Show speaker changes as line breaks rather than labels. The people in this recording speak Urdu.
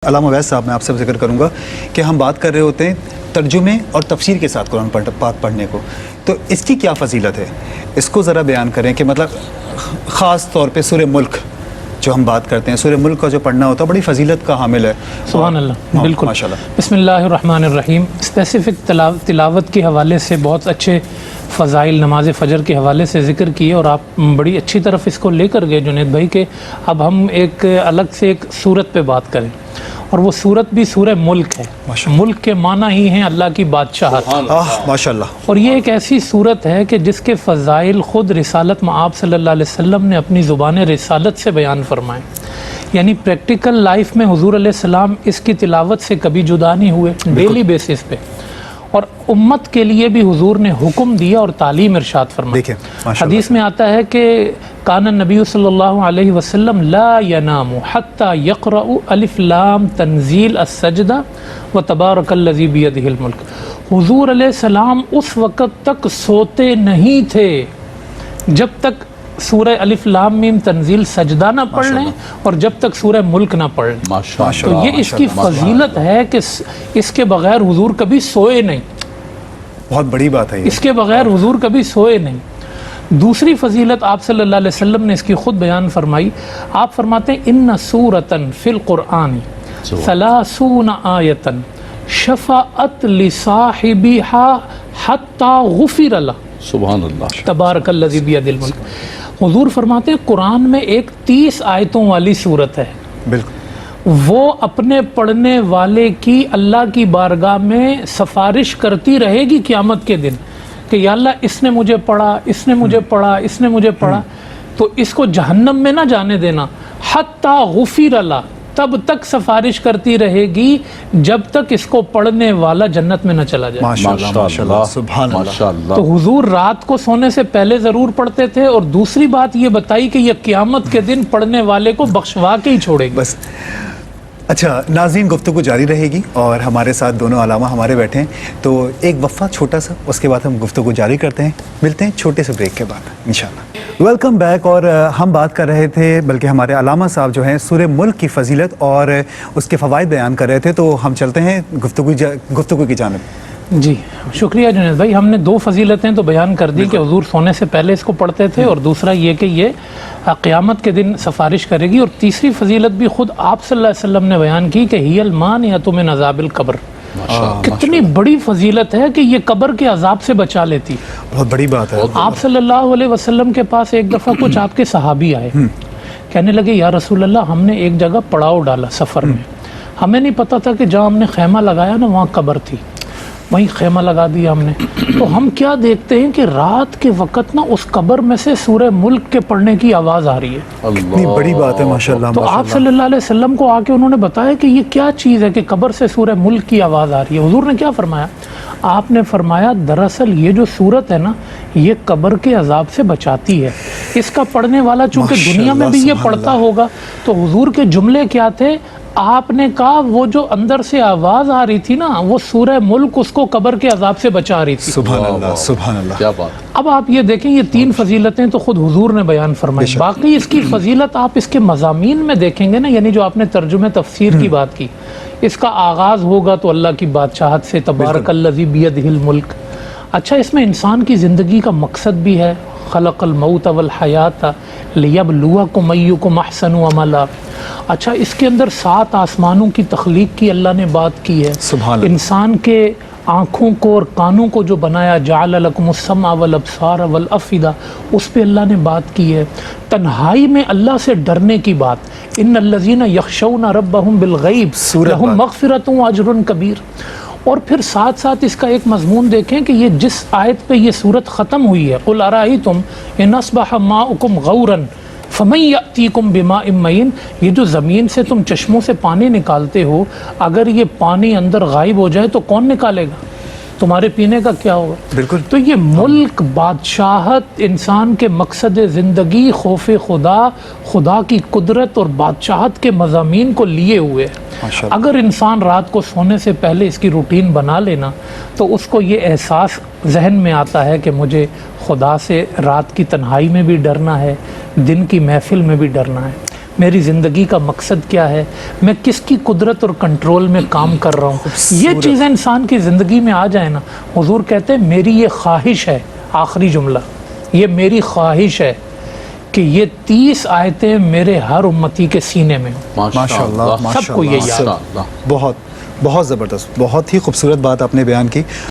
علامہ ویس صاحب، میں آپ سے ذکر کروں گا کہ ہم بات کر رہے ہوتے ہیں ترجمے اور تفسیر کے ساتھ قرآن پاک پڑھنے کو، تو اس کی کیا فضیلت ہے؟ اس کو ذرا بیان کریں کہ مطلب خاص طور پہ سورہ ملک جو ہم بات کرتے ہیں، سورہ ملک کا جو پڑھنا ہوتا ہے بڑی فضیلت کا حامل ہے۔
سبحان اللہ، بالکل،
ماشاءاللہ۔
بسم اللہ الرحمن الرحیم۔ اسپیسیفک تلاوت کے حوالے سے بہت اچھے فضائل نماز فجر کے حوالے سے ذکر کیے، اور آپ بڑی اچھی طرف اس کو لے کر گئے جنید بھائی کہ اب ہم ایک الگ سے ایک صورت پہ بات کریں، اور وہ صورت بھی سورہ ملک ہے۔ ملک کے معنی ہی ہیں اللہ کی بادشاہت۔
ماشاءاللہ۔
اور یہ ایک ایسی صورت ہے کہ جس کے فضائل خود رسالت مآب صلی اللہ علیہ وسلم نے اپنی زبان رسالت سے بیان فرمائے، یعنی پریکٹیکل لائف میں حضور علیہ السلام اس کی تلاوت سے کبھی جدا نہیں ہوئے، ڈیلی بیسس پہ، اور امت کے لیے بھی حضور نے حکم دیا اور تعلیم ارشاد فرمائی۔ حدیث میں آتا ہے کہ کان النبی صلی اللہ علیہ وسلم لا ینام حتی یقرأ الف لام تنزیل السجدہ وتبارک الذی بیدہ الملک۔ حضور علیہ السلام اس وقت تک سوتے نہیں تھے جب تک سورہ الف لام میم تنزیل سجدہ نہ پڑھ لیں اور جب تک سورہ ملک نہ پڑھ لیں۔ تو یہ اس کی فضیلت ہے کہ اس کے بغیر حضور کبھی سوئے نہیں،
بہت بڑی بات ہے،
اس کے بغیر حضور کبھی سوئے نہیں۔ دوسری فضیلت آپ صلی اللہ علیہ وسلم نے اس کی خود بیان فرمائی۔ آپ فرماتے ہیں ان سورۃ فی القرآن 30 آیۃ شفاعت لصاحبها حتی غفر لہ، سبحان اللہ، تبارک الذی بیدہ الملک۔ حضور فرماتے ہیں قرآن میں ایک 30 آیتوں والی صورت ہے،
بالکل،
وہ اپنے پڑھنے والے کی اللہ کی بارگاہ میں سفارش کرتی رہے گی قیامت کے دن کہ یا اللہ اس نے مجھے پڑھا، اس نے مجھے پڑھا، اس نے مجھے پڑھا، تو اس کو جہنم میں نہ جانے دینا۔ حتی غفر لہ، تب تک سفارش کرتی رہے گی جب تک اس کو پڑھنے والا جنت میں نہ چلا جائے۔
ماشاءاللہ، ماشاءاللہ، سبحان اللہ۔
تو حضور رات کو سونے سے پہلے ضرور پڑھتے تھے، اور دوسری بات یہ بتائی کہ یہ قیامت کے دن پڑھنے والے کو بخشوا کے ہی چھوڑے گی۔
بس اچھا ناظرین، گفتگو جاری رہے گی اور ہمارے ساتھ دونوں علامہ ہمارے بیٹھے ہیں، تو ایک وقفہ چھوٹا سا، اس کے بعد ہم گفتگو جاری کرتے ہیں، ملتے ہیں چھوٹے سے بریک کے بعد انشاءاللہ۔ Welcome back. اور ہم بات کر رہے تھے، بلکہ ہمارے علامہ صاحب جو ہیں سورہ ملک کی فضیلت اور اس کے فوائد بیان کر رہے تھے، تو ہم چلتے ہیں گفتگو کی جانب۔
جی شکریہ جنید بھائی، ہم نے دو فضیلتیں تو بیان کر دی کہ حضور سونے سے پہلے اس کو پڑھتے تھے، اور دوسرا یہ کہ یہ قیامت کے دن سفارش کرے گی، اور تیسری فضیلت بھی خود آپ صلی اللہ علیہ وسلم نے بیان کی کہ ہی المانعۃ من عذاب القبر۔ کتنی بڑی فضیلت ہے کہ یہ قبر کے عذاب سے بچا لیتی۔
بہت بڑی بات ہے۔
آپ صلی اللہ علیہ وسلم کے پاس ایک دفعہ کچھ آپ کے صحابی آئے، کہنے لگے یا رسول اللہ، ہم نے ایک جگہ پڑاؤ ڈالا سفر میں، ہمیں نہیں پتا تھا کہ جہاں ہم نے خیمہ لگایا نا وہاں قبر تھی، وہیں خیمہ لگا دیا ہم نے، تو ہم کیا دیکھتے ہیں کہ رات کے وقت نا اس قبر میں سے سورہ ملک کے پڑھنے کی آواز آ رہی ہے۔
کتنی بڑی بات ہے، ماشاءاللہ۔
تو آپ صلی اللہ علیہ وسلم کو آ کے انہوں نے بتایا کہ یہ کیا چیز ہے کہ قبر سے سورہ ملک کی آواز آ رہی ہے۔ حضور نے کیا فرمایا؟ آپ نے فرمایا دراصل یہ جو صورت ہے نا، یہ قبر کے عذاب سے بچاتی ہے، اس کا پڑھنے والا چونکہ دنیا میں بھی یہ پڑھتا ہوگا۔ تو حضور کے جملے کیا تھے؟ آپ نے کہا وہ جو اندر سے آواز آ رہی تھی نا، وہ سورہ ملک اس کو قبر کے عذاب سے بچا رہی تھی۔
سبحان اللہ، سبحان اللہ، کیا بات۔
اب آپ یہ دیکھیں، یہ 3 فضیلتیں تو خود حضور نے بیان فرمائی، باقی اس کی فضیلت آپ اس کے مضامین میں دیکھیں گے نا، یعنی جو آپ نے ترجمہ تفسیر کی بات کی، اس کا آغاز ہوگا تو اللہ کی بادشاہت سے، تبارک الذی بیدہ الملک۔ اچھا، اس میں انسان کی زندگی کا مقصد بھی ہے، خلق الموت والحیات لیبلوکم ایکم احسن عملا۔ اچھا، اس کے اندر 7 آسمانوں کی تخلیق کی اللہ نے بات کی ہے، انسان کے آنکھوں کو اور کانوں کو جو بنایا، جعل لکم السمع والابصار والافئدہ، اس پہ اللہ نے بات کی ہے۔ تنہائی میں اللہ سے ڈرنے کی بات، ان الذین یخشون ربہم بالغیب لہم مغفرۃ واجر کبیر۔ اور پھر ساتھ ساتھ اس کا ایک مضمون دیکھیں کہ یہ جس آیت پہ یہ صورت ختم ہوئی ہے، قل ارأیتم ان اصبح ماؤکم غورا فمن یأتیکم بماء معین، یہ جو زمین سے تم چشموں سے پانی نکالتے ہو، اگر یہ پانی اندر غائب ہو جائے تو کون نکالے گا؟ تمہارے پینے کا کیا ہوگا؟ بالکل۔ تو یہ ملک، بادشاہت، انسان کے مقصد زندگی، خوف خدا، خدا کی قدرت اور بادشاہت کے مضامین کو لیے ہوئے ہے۔ اگر انسان رات کو سونے سے پہلے اس کی روٹین بنا لینا تو اس کو یہ احساس ذہن میں آتا ہے کہ مجھے خدا سے رات کی تنہائی میں بھی ڈرنا ہے، دن کی محفل میں بھی ڈرنا ہے۔ میری زندگی کا مقصد کیا ہے, میں کس کی قدرت اور کنٹرول میں کام کر رہا ہوں, یہ چیزیں انسان کی زندگی میں آ جائیں نا, حضور کہتے ہیں میری یہ خواہش ہے, آخری جملہ, یہ میری خواہش ہے کہ یہ 30 آیتیں میرے ہر امتی کے سینے میں ہوں.
ماشاء اللہ,
سب کو یہ یاد.
بہت بہت زبردست, بہت ہی خوبصورت بات آپ نے بیان کی.